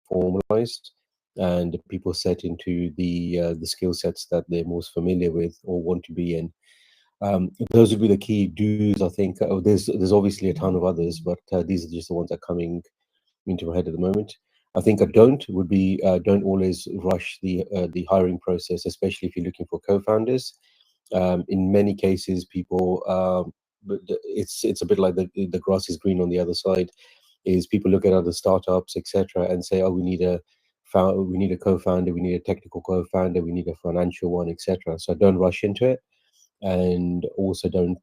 formalized, and people set into the skill sets that they're most familiar with or want to be in. Those would be the key do's, I think. There's obviously a ton of others, but these are just the ones that are coming into my head at the moment. I think a don't would be don't always rush the hiring process, especially if you're looking for co-founders. In many cases, people but it's a bit like the grass is green on the other side. Is people look at other startups, etc., and say, oh, we need a co-founder, we need a technical co-founder, we need a financial one, etc. So don't rush into it, and also don't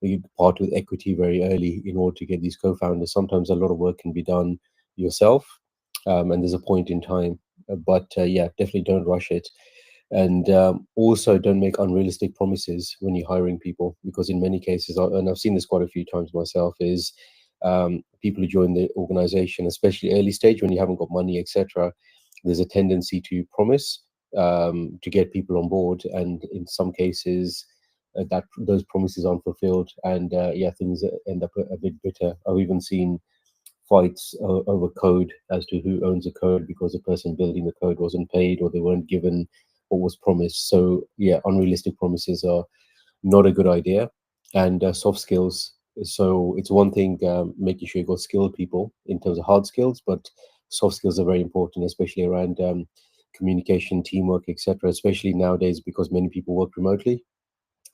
you part with equity very early in order to get these co-founders. Sometimes a lot of work can be done yourself, and there's a point in time. But yeah, definitely don't rush it. And also don't make unrealistic promises when you're hiring people, because in many cases, and I've seen this quite a few times myself, is people who join the organization, especially early stage when you haven't got money, etc., there's a tendency to promise to get people on board, and in some cases that those promises aren't fulfilled, and yeah, things end up a bit bitter. I've even seen fights over code as to who owns the code because the person building the code wasn't paid or they weren't given what was promised. So yeah, unrealistic promises are not a good idea. And soft skills. So it's one thing making sure you got skilled people in terms of hard skills, but soft skills are very important, especially around communication, teamwork, etc. Especially nowadays because many people work remotely.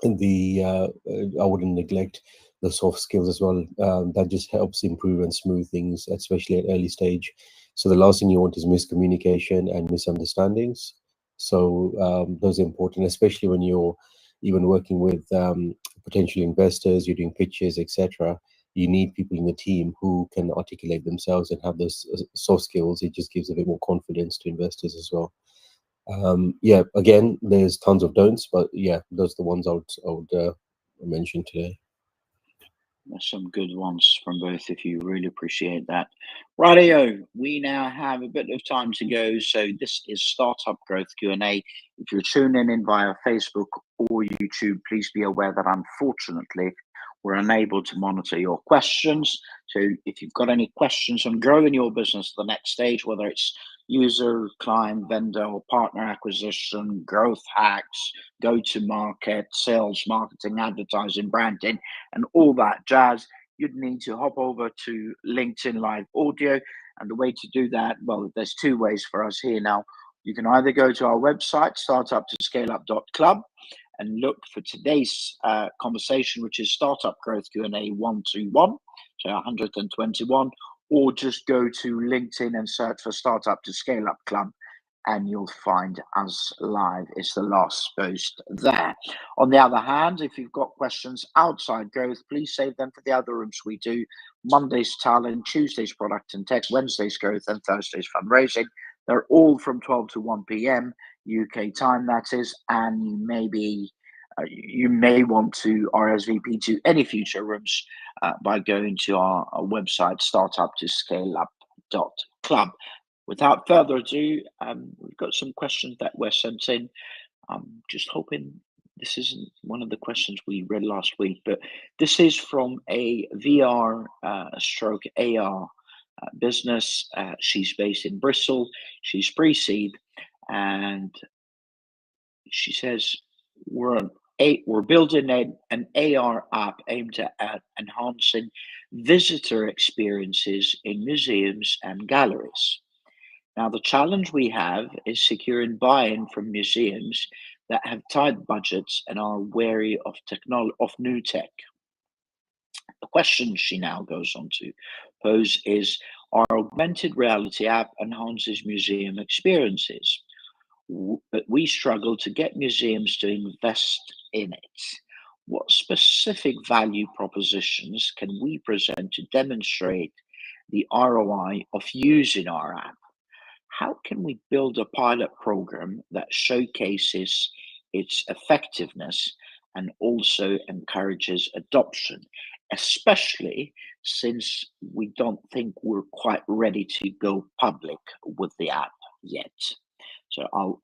And I wouldn't neglect the soft skills as well. That just helps improve and smooth things, especially at early stage. So the last thing you want is miscommunication and misunderstandings. So those are important, especially when you're even working with potential investors, you're doing pitches, etc. You need people in the team who can articulate themselves and have those soft skills. It just gives a bit more confidence to investors as well. Yeah, again, there's tons of don'ts, but yeah, those are the ones I would mention today. There's some good ones from both of you. Really appreciate that. Rightio, we now have a bit of time to go. So this is Startup Growth Q&A. If you're tuning in via Facebook or YouTube, please be aware that unfortunately we're unable to monitor your questions. So if you've got any questions on growing your business to the next stage, whether it's user, client, vendor, or partner acquisition, growth hacks, go-to-market, sales, marketing, advertising, branding, and all that jazz, you'd need to hop over to LinkedIn Live Audio. And the way to do that, well, there's two ways for us here now. You can either go to our website, startuptoscaleup.club, and look for today's conversation, which is Startup Growth Q&A 121, so 121, or just go to LinkedIn and search for Startup to Scale Up Club, and you'll find us live. It's the last post there. On the other hand, if you've got questions outside growth, please save them for the other rooms we do. Monday's talent, Tuesday's product and tech, Wednesday's growth, and Thursday's fundraising. They're all from 12 to 1 p.m. UK time, that is, and you may want to RSVP to any future rooms by going to our website, startuptoscaleup.club. Without further ado, we've got some questions that were sent in. I'm just hoping this isn't one of the questions we read last week, but this is from a VR stroke AR business. She's based in Bristol. She's pre-seed, and she says we're building an AR app aimed at enhancing visitor experiences in museums and galleries. Now, the challenge we have is securing buy-in from museums that have tight budgets and are wary of new tech. The question she now goes on to pose is, our augmented reality app enhances museum experiences, but we struggle to get museums to invest in it. What specific value propositions can we present to demonstrate the ROI of using our app? How can we build a pilot program that showcases its effectiveness and also encourages adoption, especially since we don't think we're quite ready to go public with the app yet? So I'll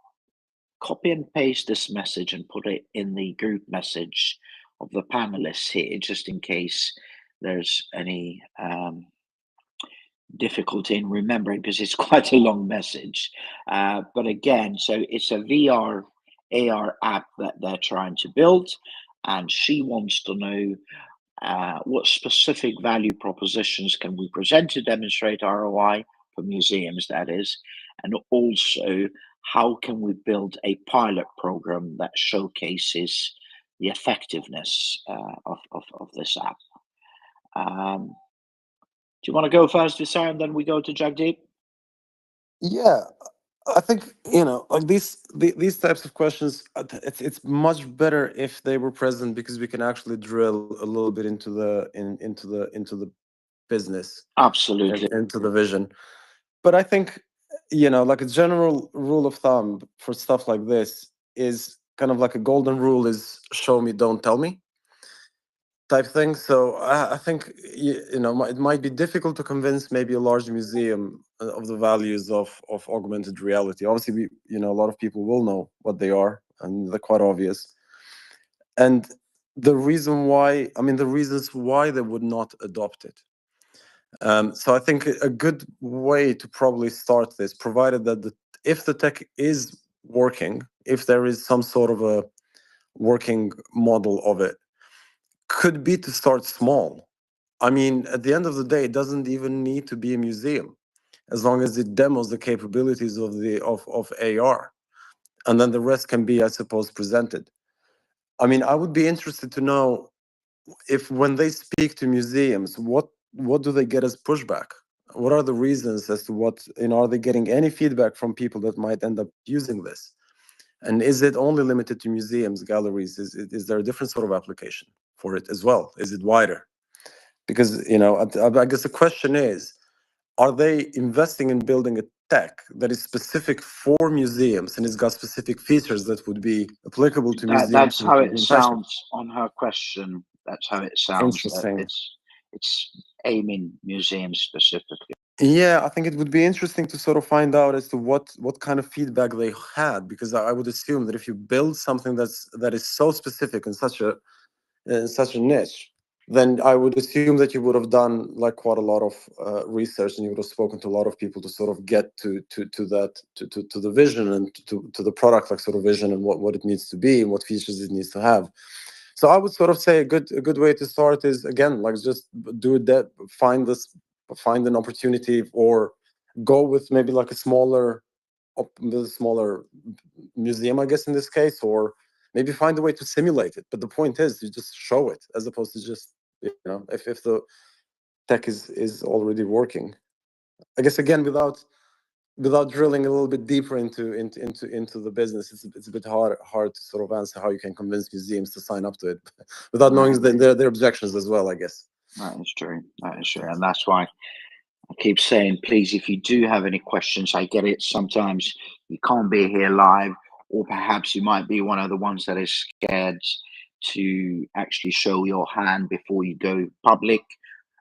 copy and paste this message and put it in the group message of the panelists here, just in case there's any difficulty in remembering because it's quite a long message. But again, so it's a VR AR app that they're trying to build, and she wants to know what specific value propositions can we present to demonstrate ROI for museums, that is, and also how can we build a pilot program that showcases the effectiveness of this app. Do you want to go first, Visar, and then we go to Jagdeep? Yeah, I think, like these types of questions, it's much better if they were present, because we can actually drill a little bit into the business, Absolutely. into the vision. But I think, like a general rule of thumb for stuff like this is kind of like a golden rule is show me, don't tell me type thing. So I think, it might be difficult to convince maybe a large museum of the values of augmented reality. Obviously, a lot of people will know what they are, and they're quite obvious. And the reasons why they would not adopt it. So I think a good way to probably start this, provided that if the tech is working, if there is some sort of a working model of it, could be to start small. I mean, at the end of the day, it doesn't even need to be a museum, as long as it demos the capabilities of AR, and then the rest can be, I suppose, presented. I mean, I would be interested to know if, when they speak to museums, what do they get as pushback? What are the reasons as to what, are they getting any feedback from people that might end up using this? And is it only limited to museums, galleries? Is there a different sort of application for it as well? Is it wider? Because, I guess the question is, are they investing in building a tech that is specific for museums and it's got specific features that would be applicable to museums? That's how it sounds on her question. That's how it sounds. Interesting. That it's aiming museums specifically. Yeah, I think it would be interesting to sort of find out as to what kind of feedback they had, because I would assume that if you build something that is so specific and such a niche, then I would assume that you would have done like quite a lot of research, and you would have spoken to a lot of people to sort of get to the vision and to the product, like sort of vision, and what it needs to be and what features it needs to have. So I would sort of say a good way to start is, again, like, just do that, find an opportunity, or go with maybe like a smaller museum, I guess, in this case, or maybe find a way to simulate it. But the point is, you just show it, as opposed to just, if the tech is already working. I guess, again, without drilling a little bit deeper into the business, it's a bit hard to sort of answer how you can convince museums to sign up to it without knowing their objections as well, I guess. That is true. And that's why I keep saying, please, if you do have any questions, I get it. Sometimes you can't be here live, or perhaps you might be one of the ones that is scared to actually show your hand before you go public.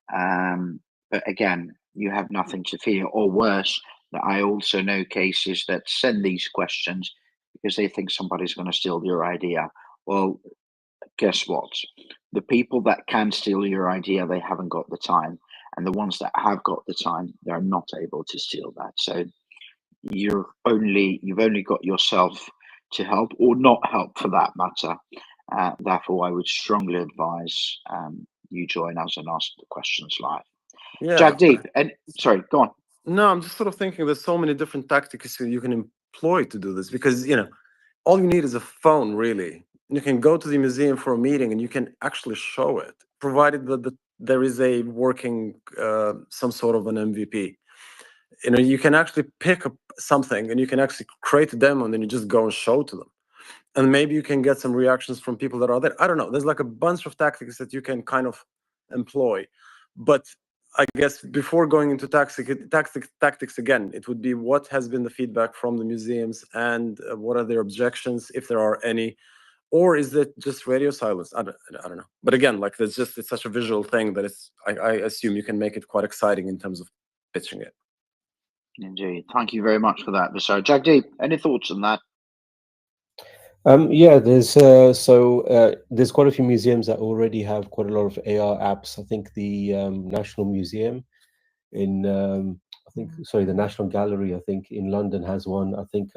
But again, you have nothing to fear, or worse, that I also know cases that send these questions because they think somebody's going to steal your idea. Well, guess what? The people that can steal your idea, they haven't got the time. And the ones that have got the time, they're not able to steal that. So you've only got yourself to help, or not help for that matter. Therefore, I would strongly advise you join us and ask the questions live. Yeah. Jagdeep, and sorry, go on. No, I'm just sort of thinking there's so many different tactics you can employ to do this, because, all you need is a phone, really. You can go to the museum for a meeting and you can actually show it, provided that there is a working, some sort of an MVP. You can actually pick up something and you can actually create a demo, and then you just go and show to them. And maybe you can get some reactions from people that are there. I don't know. There's like a bunch of tactics that you can kind of employ. But I guess before going into tactics again, it would be, what has been the feedback from the museums, and what are their objections, if there are any, or is it just radio silence? I don't know. But again, like, it's such a visual thing that I assume you can make it quite exciting in terms of pitching it. Indeed. Thank you very much for that, Visar. Jagdeep, any thoughts on that? Yeah, there's there's quite a few museums that already have quite a lot of AR apps. I think the National Museum I think, sorry, the National Gallery, I think in London has one. I think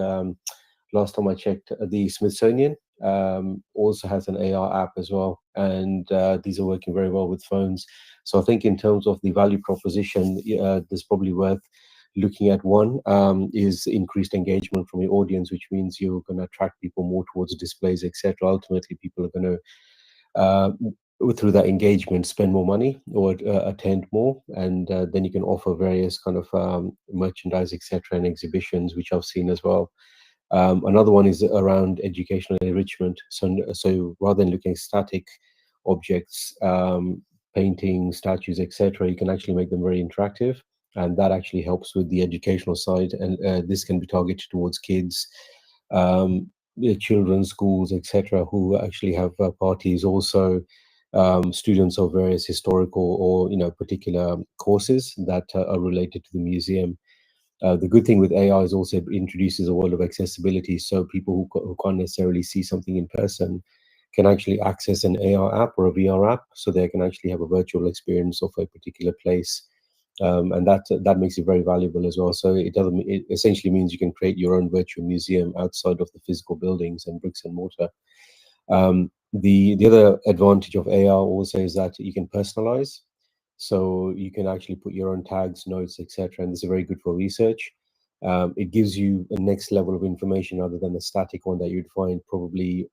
last time I checked, the Smithsonian also has an AR app as well, and these are working very well with phones. So I think in terms of the value proposition, there's probably worth looking at. One is increased engagement from your audience, which means you're going to attract people more towards displays, etc. Ultimately, people are going to through that engagement spend more money or attend more, and then you can offer various kind of merchandise, etc., and exhibitions, which I've seen as well. Another one is around educational enrichment. So rather than looking at static objects, paintings, statues, etc., you can actually make them very interactive, and that actually helps with the educational side. And this can be targeted towards kids, children, schools, etc., who actually have parties. Also, students of various historical or particular courses that are related to the museum. The good thing with AI is also it introduces a world of accessibility. So people who can't necessarily see something in person can actually access an AR app or a VR app, so they can actually have a virtual experience of a particular place. And that makes it very valuable as well. So it essentially means you can create your own virtual museum outside of the physical buildings and bricks and mortar. The other advantage of AR also is that you can personalize. So you can actually put your own tags, notes, etc. And this is very good for research. It gives you a next level of information other than the static one that you'd find probably,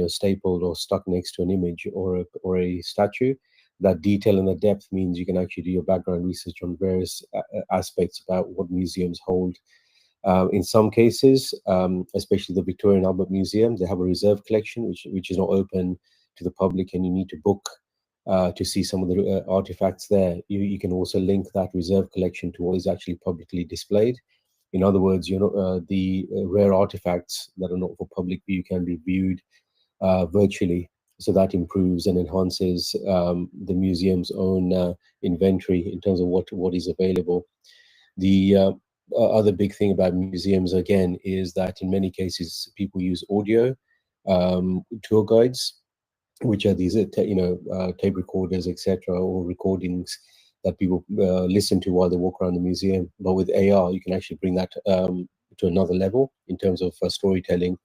stapled or stuck next to an image or a statue. That detail and the depth means you can actually do your background research on various aspects about what museums hold. In some cases, especially the Victoria and Albert Museum, they have a reserve collection which is not open to the public, and you need to book to see some of the artifacts there. You can also link that reserve collection to what is actually publicly displayed. In other words, the rare artifacts that are not for public view can be viewed virtually. So that improves and enhances the museum's own inventory in terms of what is available. The other big thing about museums, again, is that in many cases people use audio tour guides, which are these tape recorders, etc., or recordings that people listen to while they walk around the museum. But with AR, you can actually bring that to another level in terms of storytelling.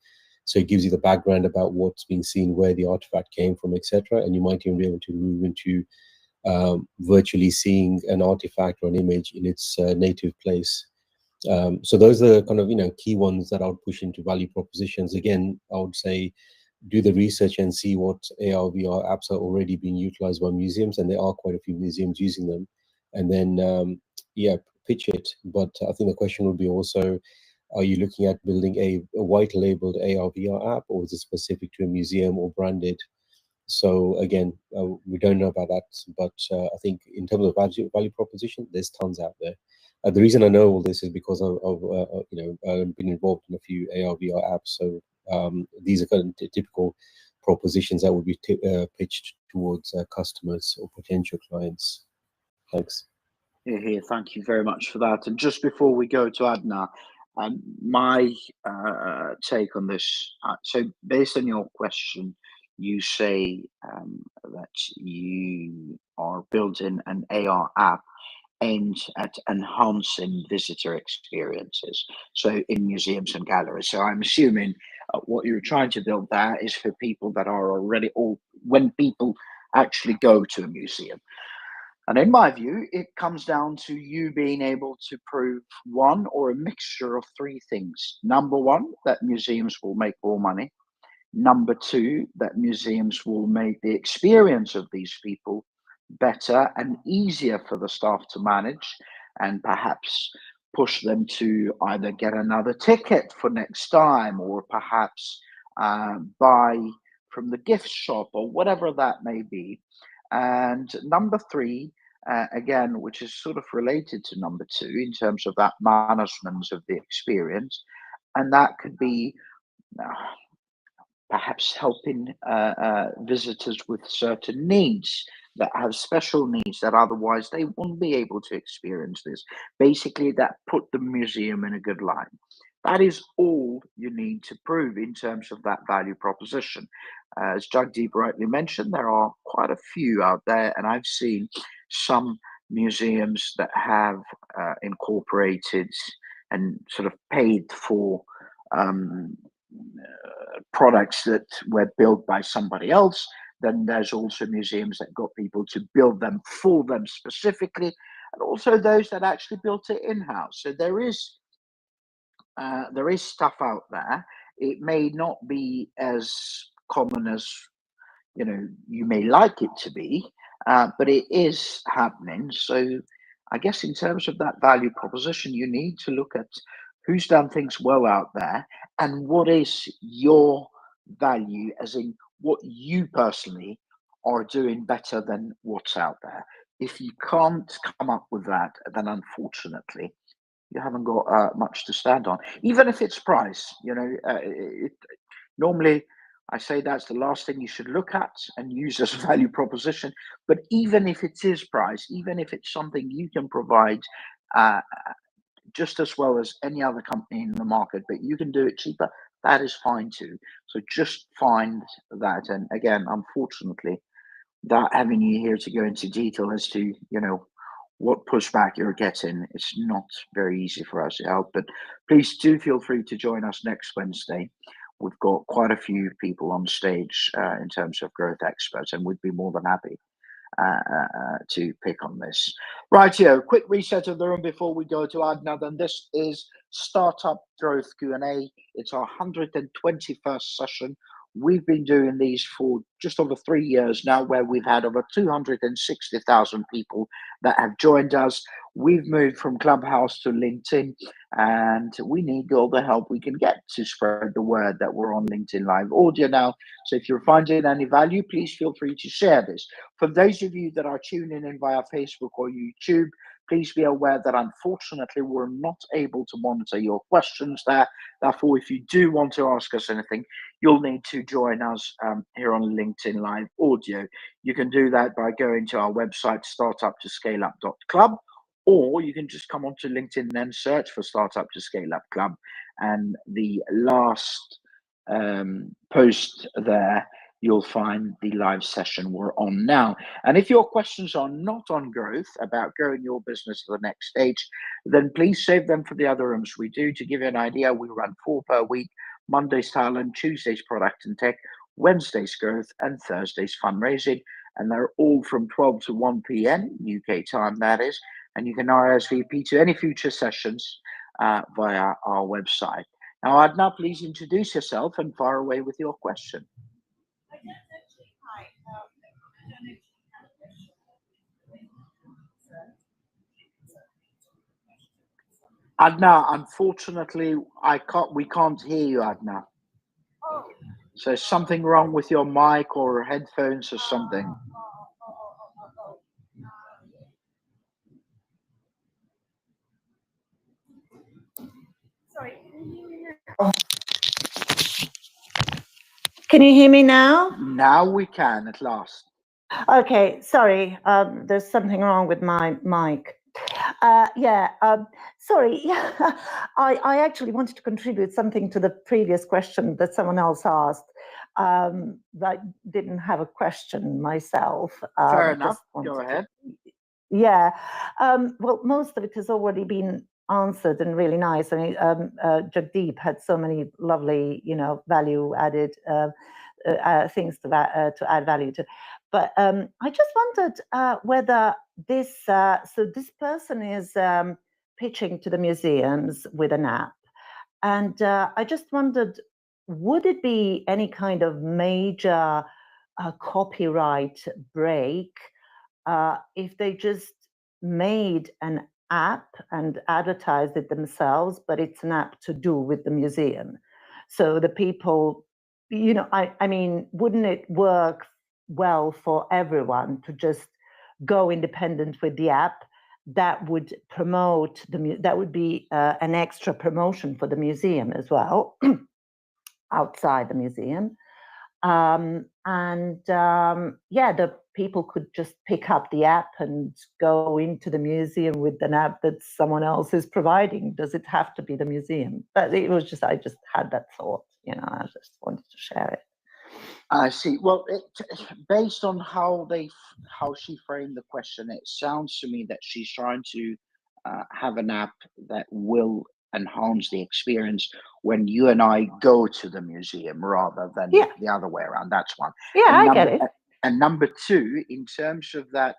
So it gives you the background about what's been seen, where the artifact came from, etc. And you might even be able to move into virtually seeing an artifact or an image in its native place. So those are kind of key ones that I would push into value propositions. Again, I would say do the research and see what AR VR apps are already being utilized by museums, and there are quite a few museums using them. And then pitch it. But I think the question would be also, are you looking at building a white labeled AR VR app, or is it specific to a museum or branded? So again, we don't know about that, but I think in terms of value proposition, there's tons out there. The reason I know all this is because I've been involved in a few AR VR apps. So these are kind of typical propositions that would be pitched towards customers or potential clients. Thanks. Here, thank you very much for that. And just before we go to Adna, my take on this. So based on your question, you say that you are building an AR app aimed at enhancing visitor experiences, so in museums and galleries. So I'm assuming what you're trying to build there is for people that are already, or when people actually go to a museum. And in my view, it comes down to you being able to prove one or a mixture of three things. Number one, that museums will make more money. Number two, that museums will make the experience of these people better and easier for the staff to manage, and perhaps push them to either get another ticket for next time, or perhaps buy from the gift shop, or whatever that may be. And number three, again, which is sort of related to number two in terms of that management of the experience, and that could be perhaps helping visitors with certain needs, that have special needs that otherwise they wouldn't be able to experience this. Basically, that put the museum in a good light. That is all you need to prove in terms of that value proposition. As Jagdeep rightly mentioned, there are quite a few out there, and I've seen some museums that have incorporated and sort of paid for products that were built by somebody else. Then there's also museums that got people to build them for them specifically, and also those that actually built it in-house. So there is stuff out there. It may not be as common as you may like it to be, but it is happening. So I guess in terms of that value proposition, you need to look at who's done things well out there and what is your value, as in what you personally are doing better than what's out there. If you can't come up with that, then unfortunately you haven't got much to stand on, even if it's price. Normally I say that's the last thing you should look at and use as a value proposition. But even if it is price, even if it's something you can provide just as well as any other company in the market, but you can do it cheaper, that is fine too. So just find that. And again, unfortunately, without having you here to go into detail as to what pushback you're getting, it's not very easy for us to help. But please do feel free to join us next Wednesday. We've got quite a few people on stage in terms of growth experts, and we'd be more than happy to pick on this. Right here, quick reset of the room before we go to Adnan. And this is Startup Growth Q&A. It's our 121st session. We've been doing these for just over 3 years now, where we've had over 260,000 people that have joined us. We've moved from Clubhouse to LinkedIn, and we need all the help we can get to spread the word that we're on LinkedIn Live Audio now. So if you're finding any value, please feel free to share this. For those of you that are tuning in via Facebook or YouTube, please be aware that unfortunately we're not able to monitor your questions there. Therefore, if you do want to ask us anything, you'll need to join us here on LinkedIn Live Audio. You can do that by going to our website, startuptoscaleup.club, or you can just come onto LinkedIn and then search for Startup to Scale Up Club. And the last post there, you'll find the live session we're on now. And if your questions are not on growth, about growing your business to the next stage, then please save them for the other rooms we do. To give you an idea, we run 4 per week: Mondays talent, Tuesdays product and tech, Wednesdays growth, and Thursdays fundraising. And they're all from 12 to 1 p.m. UK time, that is. And you can RSVP to any future sessions via our website. Now, Adnan, please introduce yourself and fire away with your question. Adnan, unfortunately, we can't hear you, Adnan. So something wrong with your mic or headphones or something. Sorry, can you hear me now? Now we can, at last. Okay, sorry, there's something wrong with my mic. Sorry, I actually wanted to contribute something to the previous question that someone else asked. I didn't have a question myself. Fair enough, go ahead. Yeah, well, most of it has already been answered and really nice. I mean, Jagdeep had so many lovely, value added things to add value to. But I just wondered whether this person is pitching to the museums with an app, and I just wondered, would it be any kind of major copyright break if they just made an app and advertised it themselves, but it's an app to do with the museum? So the people, I mean, wouldn't it work well for everyone to just go independent with the app? That would promote that would be an extra promotion for the museum as well, outside the museum. The people could just pick up the app and go into the museum with an app that someone else is providing. Does it have to be the museum? But it was just, I just had that thought, I just wanted to share it. I see. Well, based on how she framed the question, it sounds to me that she's trying to have an app that will enhance the experience when you and I go to the museum rather than the other way around. That's one. Yeah, I get it. And number two, in terms of that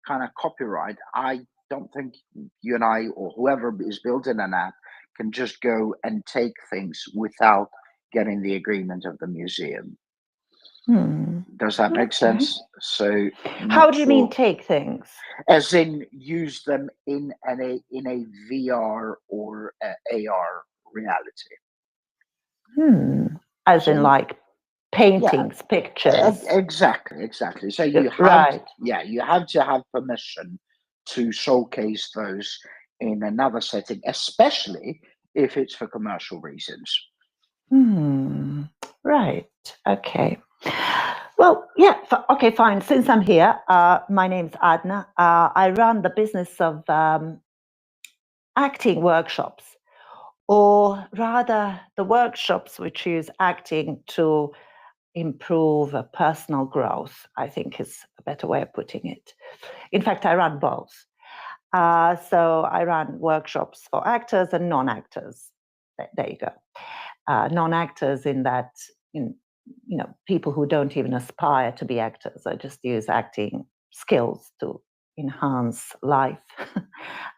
kind of copyright, I don't think you and I or whoever is building an app can just go and take things without getting the agreement of the museum. Does that make sense? So how do you mean take things? As in use them in a VR or AR reality. As in like paintings, pictures. Exactly. So you have you have to have permission to showcase those in another setting, especially if it's for commercial reasons. Right. Okay. Well, yeah. Okay, fine. Since I'm here, my name's 𝗦𝗫. I run the business of acting workshops, or rather the workshops which use acting to improve personal growth, I think is a better way of putting it. In fact, I run both. So I run workshops for actors and non-actors. There you go. Non-actors in that, people who don't even aspire to be actors. I just use acting skills to enhance life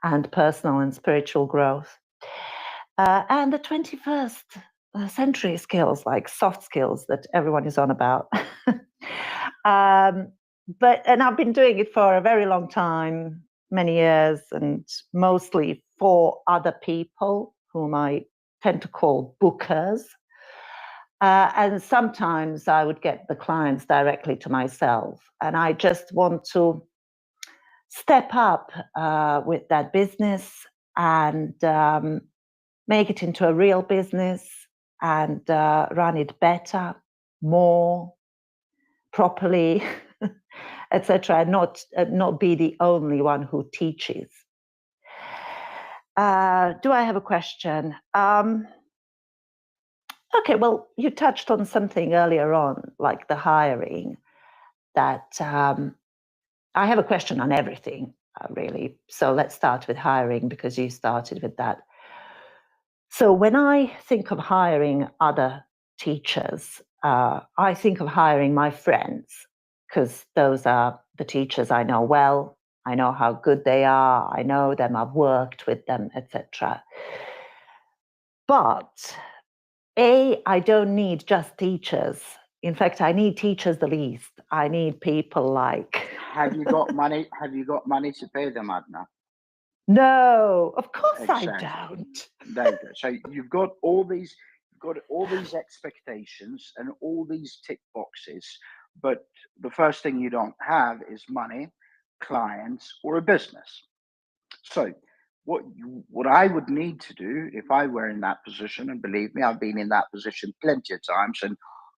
and personal and spiritual growth. And the 21st century skills, like soft skills that everyone is on about. And I've been doing it for a very long time, many years, and mostly for other people whom I tend to call bookers. And sometimes I would get the clients directly to myself, and I just want to step up with that business and make it into a real business and run it better, more properly, etc. Not be the only one who teaches. Do I have a question? Okay, well, you touched on something earlier on, like the hiring, that I have a question on everything, really. So let's start with hiring, because you started with that. So when I think of hiring other teachers, I think of hiring my friends, because those are the teachers I know well. I know how good they are. I know them. I've worked with them, etc. But I don't need just teachers. In fact, I need teachers the least. I need people like. Have you got money? Have you got money to pay them, 𝗦𝗫? No, of course I don't. There you go. So you've got all these expectations and all these tick boxes, but the first thing you don't have is money, clients, or a business. So what I would need to do if I were in that position, and believe me, I've been in that position plenty of times, and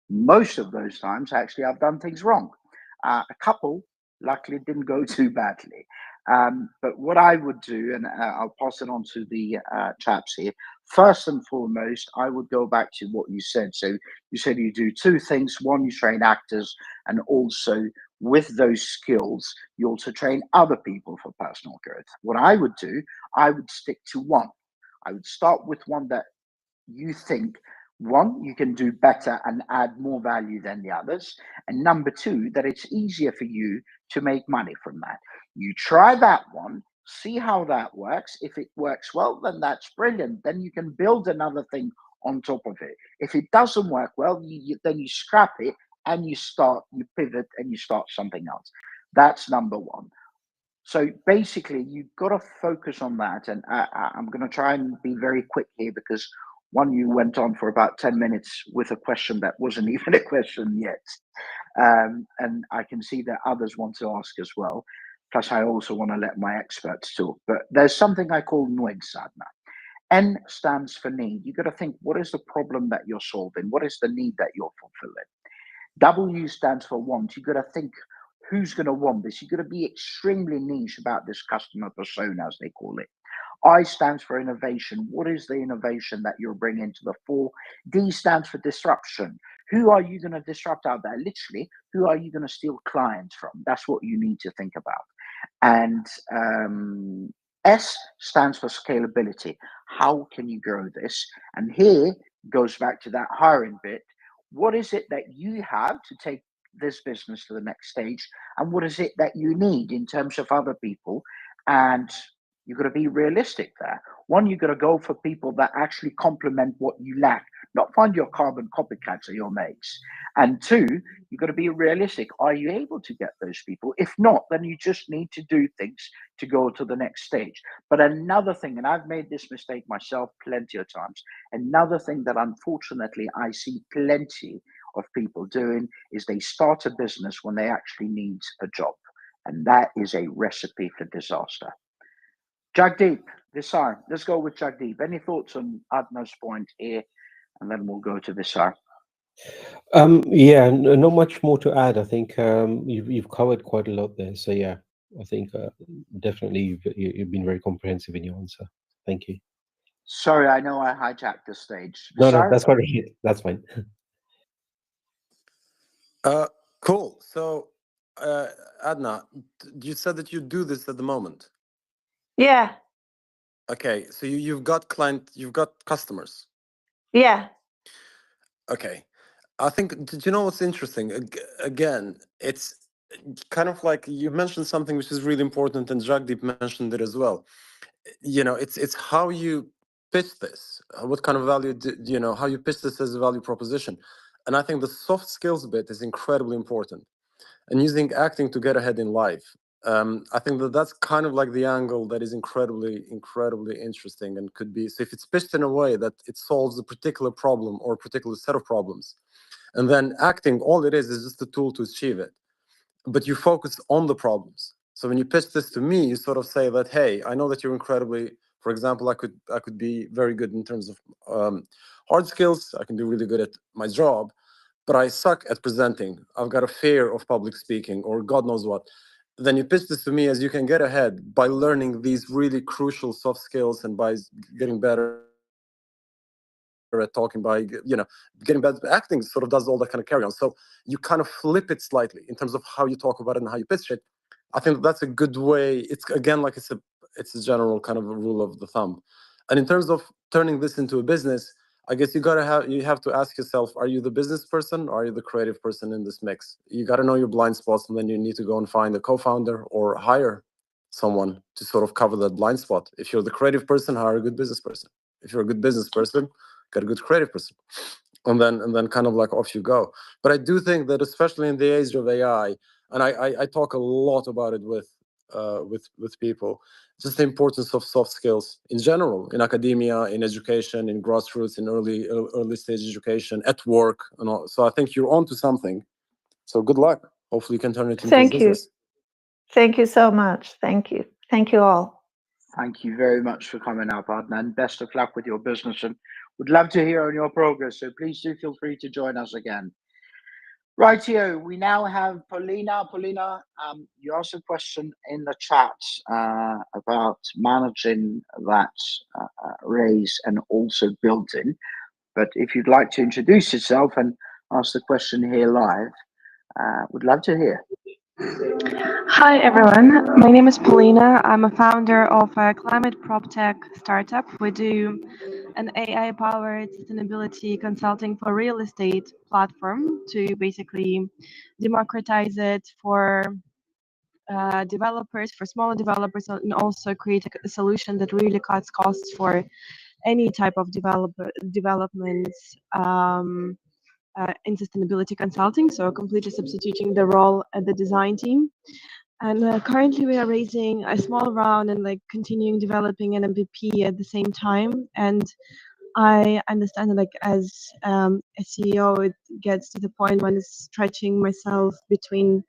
most of those times actually I've done things wrong. A couple luckily didn't go too badly. But what I would do, and I'll pass it on to the chaps here, first and foremost, I would go back to what you said. So you said you do two things. One, you train actors, and also with those skills, you also train other people for personal growth. What I would do, I would stick to one. I would start with one that you think, one, you can do better and add more value than the others. And number two, that it's easier for you to make money from that. You try that one, see how that works. If it works well, then that's brilliant. Then you can build another thing on top of it. If it doesn't work well, then you scrap it and you pivot and you start something else. That's number one. So basically, you've got to focus on that. And I'm going to try and be very quick here, because one, you went on for about 10 minutes with a question that wasn't even a question yet. And I can see that others want to ask as well. Plus, I also want to let my experts talk. But there's something I call 𝗦𝘁. N stands for need. You've got to think, what is the problem that you're solving? What is the need that you're fulfilling? W stands for want. You've got to think, who's going to want this? You've got to be extremely niche about this customer persona, as they call it. I stands for innovation. What is the innovation that you're bringing to the fore? D stands for disruption. who are you going to disrupt out there? Literally, who are you going to steal clients from? That's what you need to think about. And S stands for scalability. How can you grow this? And here goes back to that hiring bit. What is it that you have to take this business to the next stage? And what is it that you need in terms of other people? And you've got to be realistic there. One, you've got to go for people that actually complement what you lack, not find your carbon copycats or your mates. And two, you've got to be realistic. Are you able to get those people? If not, then you just need to do things to go to the next stage. But another thing, and I've made this mistake myself plenty of times, another thing that unfortunately I see plenty of people doing is they start a business when they actually need a job. And that is a recipe for disaster. Jagdeep, Visar, let's go with Jagdeep. Any thoughts on Adna's point here? And then we'll go to Visar. Yeah, not much more to add. I think you've covered quite a lot there. So yeah, I think definitely you've been very comprehensive in your answer. Thank you. Sorry, I know I hijacked the stage. No, Visar? that's fine. That's fine. Cool. So, Adna, you said that you do this at the moment. Yeah. Okay, so you've got customers. Yeah. Okay, I think, did you know what's interesting? Again, it's kind of like you mentioned something which is really important, and Jagdeep mentioned it as well. You know, it's how you pitch this, what kind of value, how you pitch this as a value proposition. And I think the soft skills bit is incredibly important. And using acting to get ahead in life. I think that's kind of like the angle that is incredibly interesting and could be. So if it's pitched in a way that it solves a particular problem or a particular set of problems, and then acting, all it is just a tool to achieve it. But you focus on the problems. So when you pitch this to me, you sort of say that, hey, I know that you're incredibly, for example, I could be very good in terms of hard skills. I can do really good at my job, but I suck at presenting. I've got a fear of public speaking or God knows what. Then you pitch this to me as you can get ahead by learning these really crucial soft skills and by getting better at talking, by getting better at acting, sort of does all that kind of carry on. So you kind of flip it slightly in terms of how you talk about it and how you pitch it. I think that's a good way. It's again like it's a general kind of a rule of the thumb. And in terms of turning this into a business, I guess you have to ask yourself, are you the business person or are you the creative person in this mix? You got to know your blind spots, and then you need to go and find a co-founder or hire someone to sort of cover that blind spot. If you're the creative person, hire a good business person. If you're a good business person, get a good creative person. And then kind of like off you go. But I do think that especially in the age of AI, and I talk a lot about it with people, just the importance of soft skills in general, in academia, in education, in grassroots, in early stage education, at work, and all. So I think you're onto something. So good luck. Hopefully you can turn it into a business. Thank you so much. Thank you. Thank you all. Thank you very much for coming up, Adna, and best of luck with your business. And would love to hear on your progress. So please do feel free to join us again. Rightio, we now have Paulina. Paulina, you asked a question in the chat about managing that raise and also building. But if you'd like to introduce yourself and ask the question here live, would love to hear. Hi everyone, my name is Paulina. I'm a founder of a climate prop tech startup. We do an AI-powered sustainability consulting for real estate platform to basically democratize it for developers, for smaller developers, and also create a solution that really cuts costs for any type of developments in sustainability consulting, so completely substituting the role at the design team. And currently we are raising a small round and like continuing developing an MVP at the same time. And I understand that like as a CEO, it gets to the point when it's stretching myself between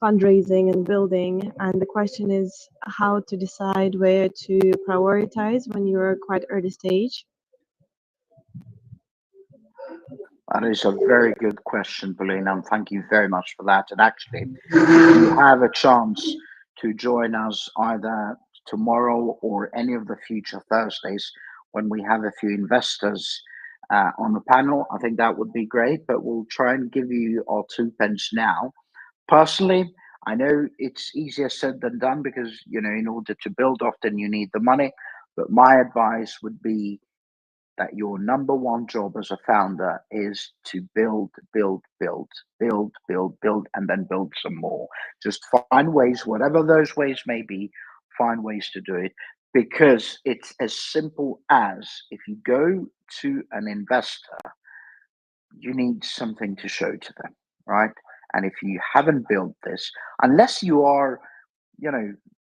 fundraising and building. And the question is how to decide where to prioritize when you're quite early stage. That is a very good question, Paulina, and thank you very much for that. And actually, if you have a chance to join us either tomorrow or any of the future Thursdays when we have a few investors on the panel, I think that would be great, but we'll try and give you our 2 pence now. Personally, I know it's easier said than done because, you know, in order to build, often you need the money. But my advice would be that your number one job as a founder is to build, and then build some more. Just find ways, whatever those ways may be, find ways to do it. Because it's as simple as, if you go to an investor, you need something to show to them, right? And if you haven't built this, unless you are, you know,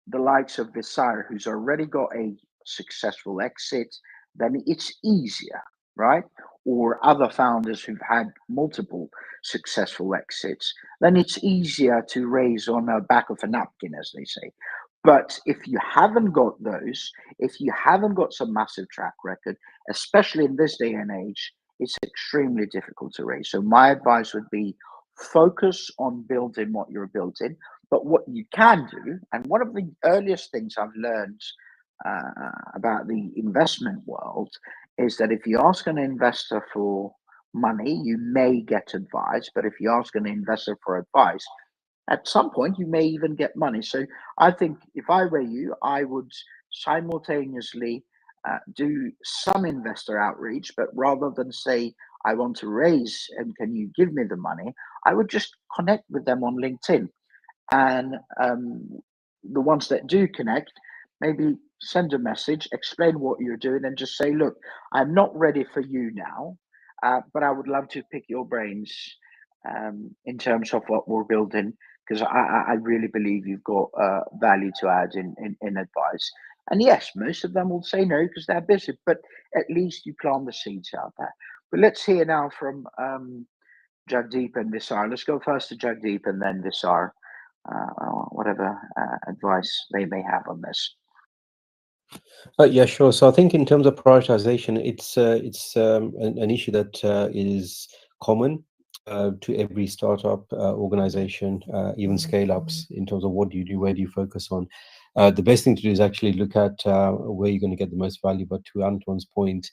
the likes of 𝗦𝘁, who's already got a successful exit, then it's easier, right? Or other founders who've had multiple successful exits, then it's easier to raise on the back of a napkin, as they say. But if you haven't got those, if you haven't got some massive track record, especially in this day and age, it's extremely difficult to raise. So my advice would be focus on building what you're building. But what you can do, and one of the earliest things I've learned about the investment world, is that if you ask an investor for money, you may get advice. But if you ask an investor for advice, at some point you may even get money. So I think if I were you, I would simultaneously do some investor outreach, but rather than say, I want to raise and can you give me the money, I would just connect with them on LinkedIn. And the ones that do connect, maybe send a message, explain what you're doing, and just say, look, I'm not ready for you now, but I would love to pick your brains in terms of what we're building, because I really believe you've got value to add in advice. And yes, most of them will say no because they're busy, but at least you plant the seeds out there. But let's hear now from Jagdeep and 𝗦𝘁. Let's go first to Jagdeep and then 𝗦𝘁, whatever advice they may have on this. Yeah, sure. So I think in terms of prioritization, it's an issue that is common to every startup organization, even scale-ups, in terms of what do you do, where do you focus on. The best thing to do is actually look at where you're going to get the most value. But to Anton's point,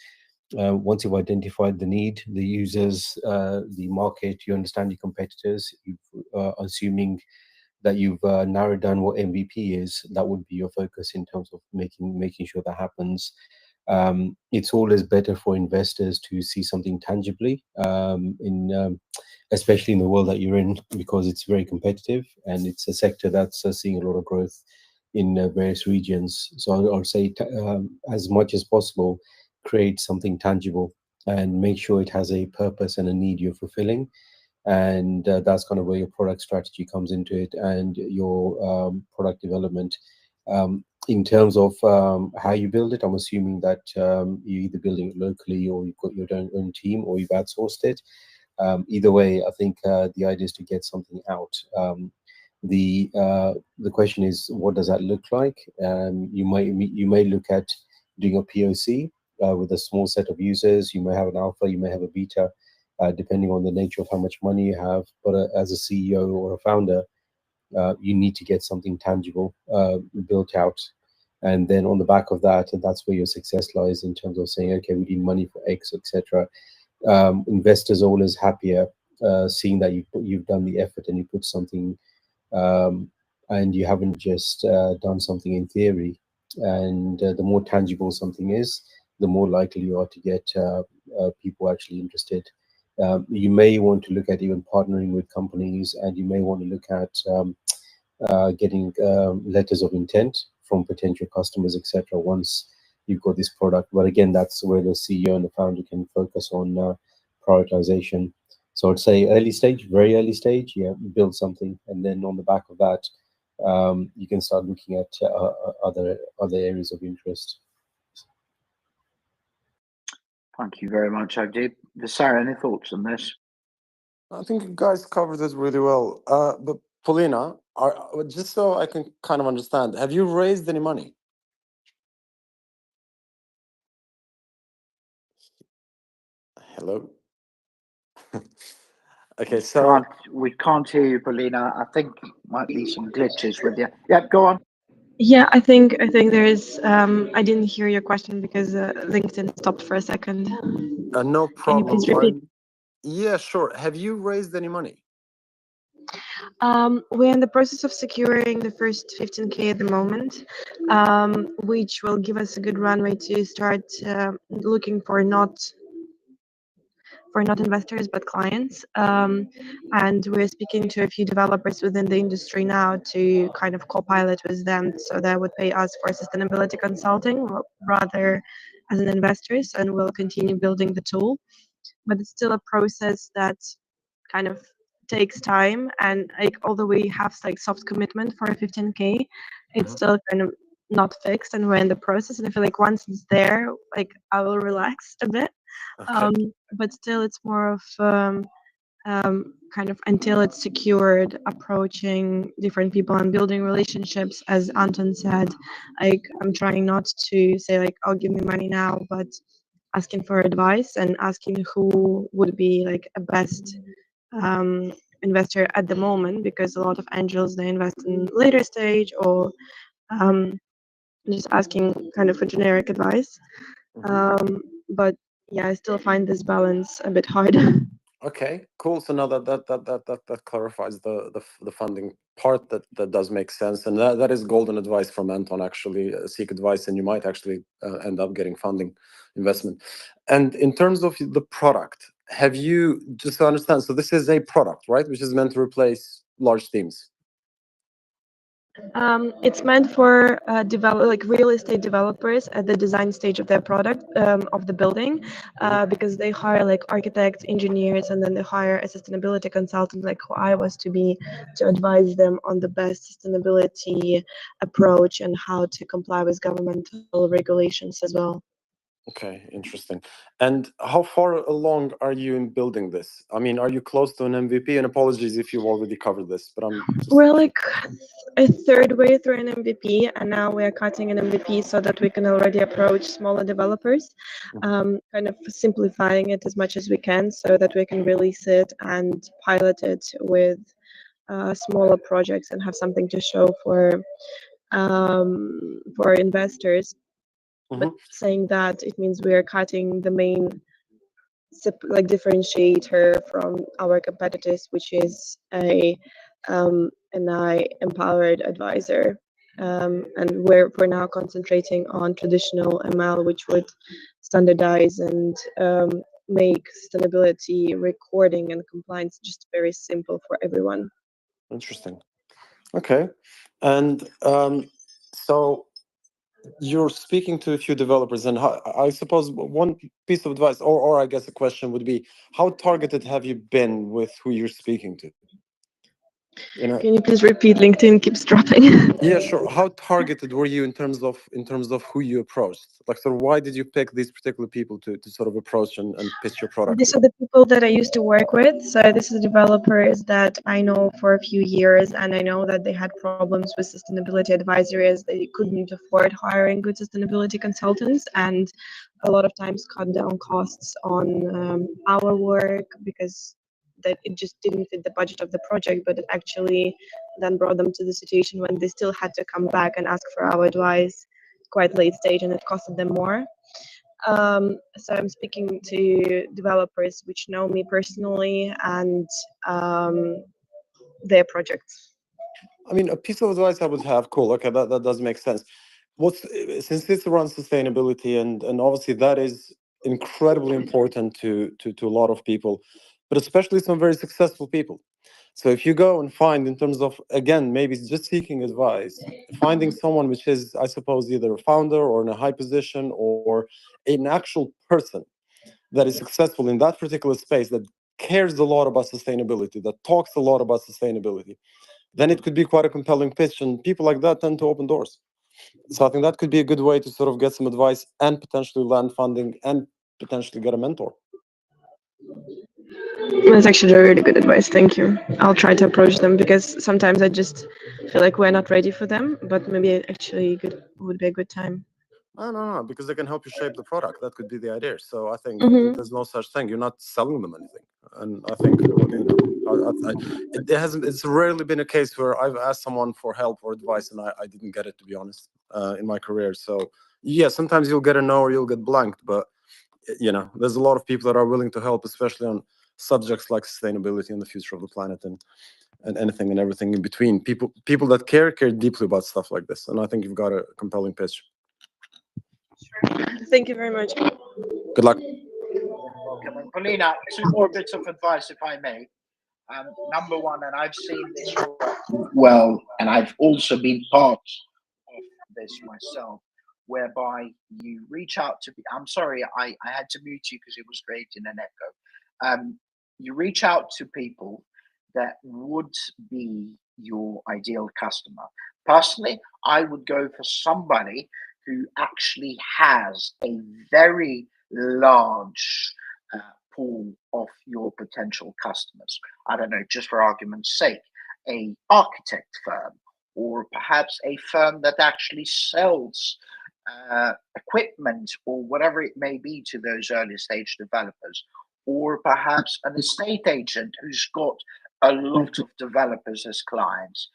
once you've identified the need, the users, the market, you understand your competitors, assuming that you've narrowed down what MVP is, that would be your focus in terms of making sure that happens. It's always better for investors to see something tangibly, especially in the world that you're in, because it's very competitive and it's a sector that's seeing a lot of growth in various regions. So I'll say as much as possible, create something tangible and make sure it has a purpose and a need you're fulfilling. And that's kind of where your product strategy comes into it, and your product development. In terms of how you build it, I'm assuming that you're either building it locally, or you've got your own team, or you've outsourced it. Either way, I think the idea is to get something out. The question is, what does that look like? You may look at doing a POC with a small set of users. You may have an alpha, you may have a beta, depending on the nature of how much money you have. But as a CEO or a founder, you need to get something tangible built out. And then on the back of that, and that's where your success lies in terms of saying, okay, we need money for X, etc. Investors are always happier seeing that you've done the effort and you put something, and you haven't just done something in theory. And the more tangible something is, the more likely you are to get people actually interested. You may want to look at even partnering with companies, and you may want to look at getting letters of intent from potential customers, etc. once you've got this product. But again, that's where the CEO and the founder can focus on prioritization. So I'd say early stage, very early stage, yeah, build something, and then on the back of that, you can start looking at other areas of interest. Thank you very much, Jagdeep. 𝗦𝘁, any thoughts on this? I think you guys covered this really well. But Paulina, just so I can kind of understand, have you raised any money? Hello? Okay, so... We can't hear you, Paulina. I think might be some glitches with you. Yeah, go on. Yeah, I think there is. I didn't hear your question because LinkedIn stopped for a second. No Can you problem. please repeat? Yeah, sure. Have you raised any money? We're in the process of securing the first 15K at the moment, which will give us a good runway to start looking for not investors but clients. And we're speaking to a few developers within the industry now to kind of co-pilot with them, so they would pay us for sustainability consulting rather as an investors, and we'll continue building the tool. But it's still a process that kind of takes time, and like although we have like soft commitment for a 15K, it's still kind of not fixed, and we're in the process. And I feel like once it's there, like I will relax a bit. Okay. But still, it's more of kind of until it's secured, approaching different people and building relationships. As Anton said, like I'm trying not to say like, "Oh, give me money now," but asking for advice and asking who would be like a best investor at the moment, because a lot of angels, they invest in later stage, or just asking kind of a generic advice. But yeah, I still find this balance a bit hard. Okay, cool. So now that clarifies the funding part. That does make sense, and that is golden advice from Anton. Actually, seek advice, and you might actually end up getting funding, investment. And in terms of the product, have you, just to understand? So this is a product, right, which is meant to replace large teams. It's meant for like real estate developers at the design stage of their product, of the building, because they hire like architects, engineers, and then they hire a sustainability consultant like who I was to advise them on the best sustainability approach and how to comply with governmental regulations as well. Okay, interesting. And how far along are you in building this? I mean, are you close to an MVP? And apologies if you've already covered this, but I'm just... We're like a third way through an MVP, and now we're cutting an MVP so that we can already approach smaller developers, kind of simplifying it as much as we can so that we can release it and pilot it with smaller projects and have something to show for investors. But saying that, it means we are cutting the main like differentiator from our competitors, which is an AI empowered advisor. And we're now concentrating on traditional ML, which would standardize and make sustainability recording and compliance just very simple for everyone. Interesting. Okay. And so you're speaking to a few developers, and I suppose one piece of advice, or I guess a question would be, how targeted have you been with who you're speaking to? Can you please repeat? LinkedIn keeps dropping. Yeah, sure. How targeted were you in terms of who you approached? Like, so why did you pick these particular people to sort of approach and pitch your product? These are the people that I used to work with. So this is developers that I know for a few years, and I know that they had problems with sustainability advisory as they couldn't afford hiring good sustainability consultants, and a lot of times cut down costs on our work because that it just didn't fit the budget of the project. But it actually then brought them to the situation when they still had to come back and ask for our advice quite late stage, and it costed them more. So I'm speaking to developers which know me personally and their projects. I mean, a piece of advice I would have, cool, okay, that does make sense. Since it's around sustainability, and obviously that is incredibly important to a lot of people, but especially some very successful people. So if you go and find, in terms of, again, maybe just seeking advice, finding someone which is, I suppose, either a founder or in a high position or an actual person that is successful in that particular space, that cares a lot about sustainability, that talks a lot about sustainability, then it could be quite a compelling pitch, and people like that tend to open doors. So I think that could be a good way to sort of get some advice and potentially land funding and potentially get a mentor. That's actually a really good advice. Thank you. I'll try to approach them, because sometimes I just feel like we're not ready for them, but maybe it actually would be a good time. No, because they can help you shape the product. That could be the idea. So I think Mhm. there's no such thing. You're not selling them anything. and I think it's rarely been a case where I've asked someone for help or advice and I didn't get it, to be honest, in my career. So yeah, sometimes you'll get a no or you'll get blanked, but there's a lot of people that are willing to help, especially on subjects like sustainability and the future of the planet and anything and everything in between. People that care deeply about stuff like this, and I think you've got a compelling pitch. Thank you very much. Good luck. Welcome. And Paulina, 2 more bits of advice, if I may. Number one, and I've seen this work well, and I've also been part of this myself, whereby you reach out to I'm sorry, I had to mute you because it was creating an echo. You reach out to people that would be your ideal customer. Personally, I would go for somebody who actually has a very large pool of your potential customers. I don't know, just for argument's sake, a architect firm, or perhaps a firm that actually sells equipment or whatever it may be to those early stage developers, or perhaps an estate agent who's got a lot of developers as clients.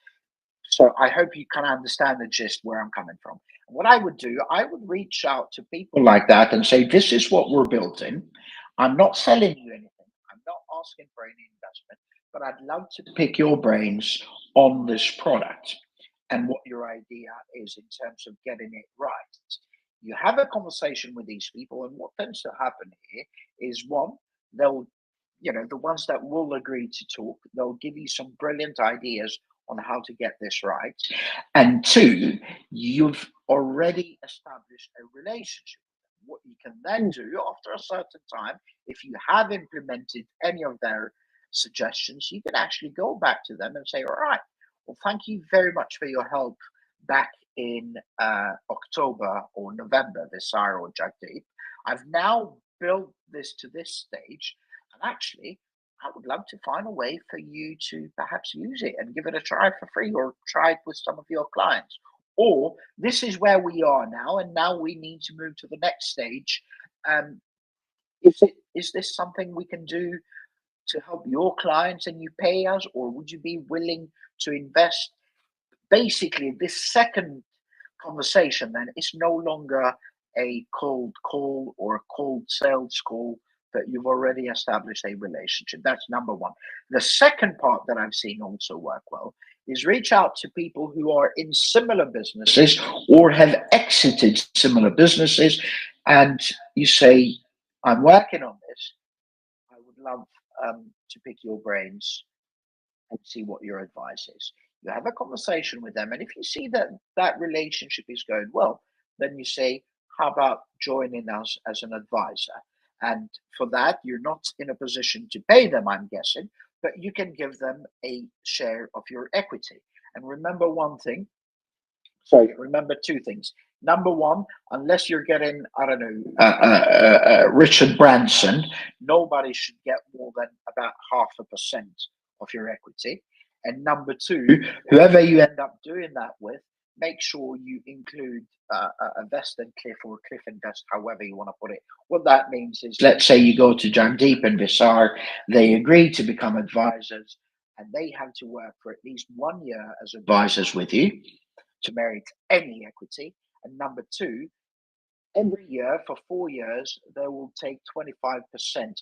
So I hope you can understand the gist where I'm coming from. What I would do, I would reach out to people like that and say, this is what we're building. I'm not selling you anything. I'm not asking for any investment, but I'd love to pick your brains on this product and what your idea is in terms of getting it right. You have a conversation with these people, and what tends to happen here is, one, they'll, the ones that will agree to talk, they'll give you some brilliant ideas on how to get this right. And two, you've already established a relationship. What you can then do after a certain time, if you have implemented any of their suggestions, you can actually go back to them and say, all right, well, thank you very much for your help back in October or November, 𝗏 or Jagdeep. I've now built this to this stage, and actually, I would love to find a way for you to perhaps use it and give it a try for free, or try it with some of your clients. Or this is where we are now, and now we need to move to the next stage. Is this something we can do to help your clients and you pay us, or would you be willing to invest? Basically, this second conversation then is no longer a cold call or a cold sales call, but you've already established a relationship. That's number one. The second part that I've seen also work well is reach out to people who are in similar businesses or have exited similar businesses, and you say, I'm working on this. I would love to pick your brains and see what your advice is. You have a conversation with them, and if you see that that relationship is going well, then you say, how about joining us as an advisor? And for that, you're not in a position to pay them, I'm guessing, but you can give them a share of your equity. And remember remember two things. Number one, unless you're getting, I don't know, Richard Branson, nobody should get more than about 0.5% of your equity. And number two, whoever you end up doing that with, make sure you include a vested cliff or cliff invest, however you want to put it. What that means is, let's say you go to Jagdeep and 𝗏, they agree to become advisors, and they have to work for at least 1 year as advisors with you to merit any equity. And number two, every year for 4 years, they will take 25%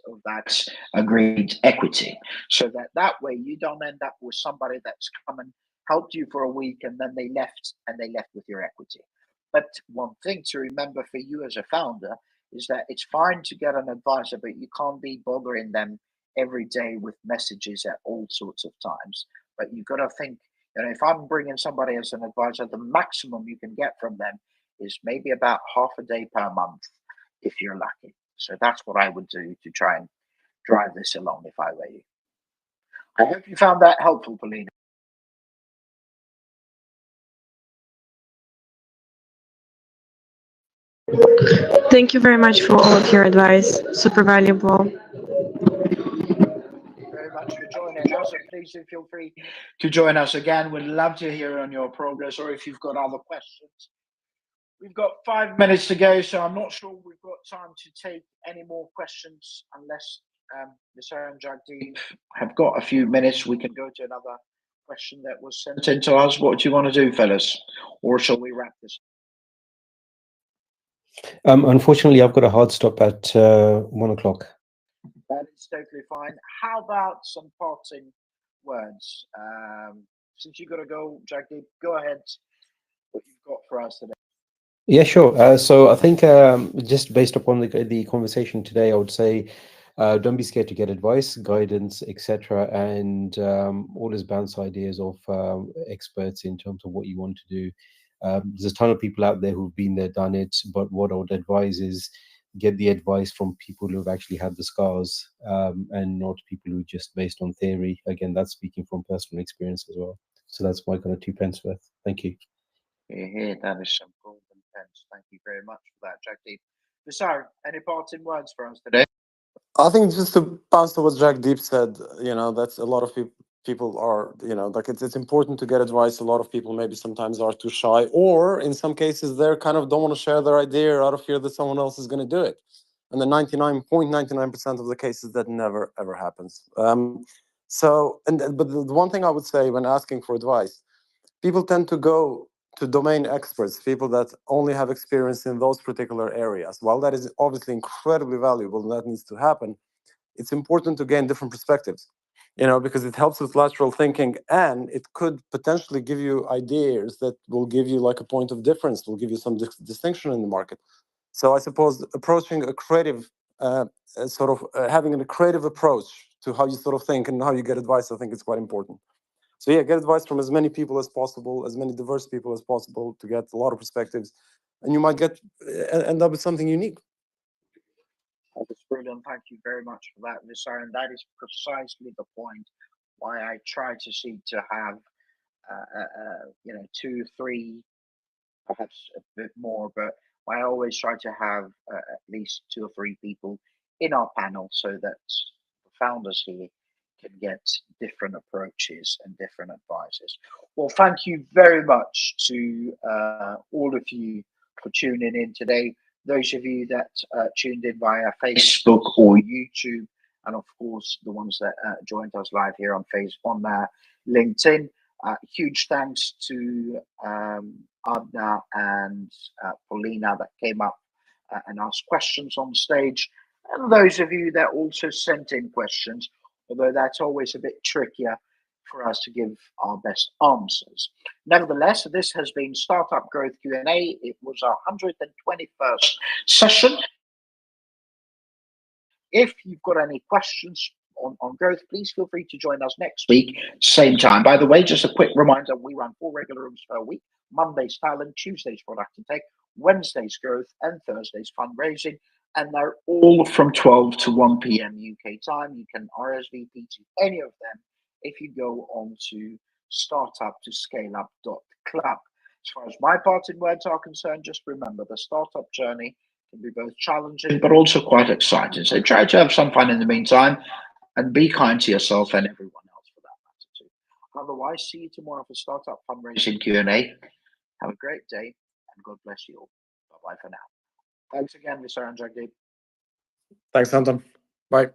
of that agreed equity. So that way you don't end up with somebody that's come and helped you for a week and then they left with your equity. But one thing to remember for you as a founder is that it's fine to get an advisor, but you can't be bothering them every day with messages at all sorts of times. But you've got to think, if I'm bringing somebody as an advisor, the maximum you can get from them is maybe about half a day per month, if you're lucky. So that's what I would do to try and drive this along if I were you. I hope you found that helpful, Paulina. Thank you very much for all of your advice. Super valuable. Very much for joining us, and please do feel free to join us again. We'd love to hear on your progress, or if you've got other questions. We've got 5 minutes to go, so I'm not sure we've got time to take any more questions unless 𝗤𝗏 and Jagdeep have got a few minutes. We can go to another question that was sent in to us. What do you want to do, fellas? Or shall we wrap this? Unfortunately, I've got a hard stop at 1 o'clock. That is totally fine. How about some parting words? Since you've got to go, Jagdeep, go ahead. What you've got for us today? Yeah, sure. So I think just based upon the conversation today, I would say don't be scared to get advice, guidance, etc., and always bounce ideas off experts in terms of what you want to do. There's a ton of people out there who've been there, done it, but what I would advise is get the advice from people who've actually had the scars and not people who just based on theory. Again, that's speaking from personal experience as well. So that's my kind of 2 pence worth. Thank you. Here, that is some golden pence. Thank you very much for that, Jagdeep. 𝗏𝗏, any parting words for us today? I think just to bounce to what Jagdeep said, you know, that's a lot of people are, you know, like it's important to get advice. A lot of people maybe sometimes are too shy, or in some cases they're kind of don't want to share their idea out of fear that someone else is going to do it. And the 99.99% of the cases that never ever happens. But the one thing I would say when asking for advice, people tend to go to domain experts, people that only have experience in those particular areas. While that is obviously incredibly valuable and that needs to happen, it's important to gain different perspectives, you know, because it helps with lateral thinking, and it could potentially give you ideas that will give you like a point of difference, will give you some distinction in the market. So I suppose approaching a creative, having a creative approach to how you sort of think and how you get advice, I think it's quite important. So yeah, get advice from as many people as possible, as many diverse people as possible, to get a lot of perspectives, and you might end up with something unique. That's brilliant. Thank you very much for that, 𝗏𝗏. And that is precisely the point why I try to seek to have, 2, 3, perhaps a bit more, but I always try to have at least 2 or 3 people in our panel so that the founders here can get different approaches and different advices. Well, thank you very much to all of you for tuning in today. Those of you that tuned in via Facebook or YouTube, and of course the ones that joined us live here on LinkedIn. Huge thanks to 𝗏𝗏 and Paulina that came up and asked questions on stage, and those of you that also sent in questions, although that's always a bit trickier for us to give our best answers. Nevertheless, this has been Startup Growth Q&A. It was our 121st session. If you've got any questions on growth, please feel free to join us next week, same time. By the way, just a quick reminder, we run 4 regular rooms per week: Mondays talent, Tuesdays product and tech, Wednesdays growth, and Thursdays fundraising. And they're all from 12 to 1 p.m. UK time. You can RSVP to any of them if you go on to startuptoscaleup.club. As far as my parting words are concerned, just remember the startup journey can be both challenging but also quite exciting. So try to have some fun in the meantime and be kind to yourself and everyone else for that matter too. Otherwise, see you tomorrow for Startup Fundraising Q&A. Have a great day and God bless you all. Bye-bye for now. Thanks again, 𝗏𝗏 and Jagdeep. Thanks, Anton. Bye.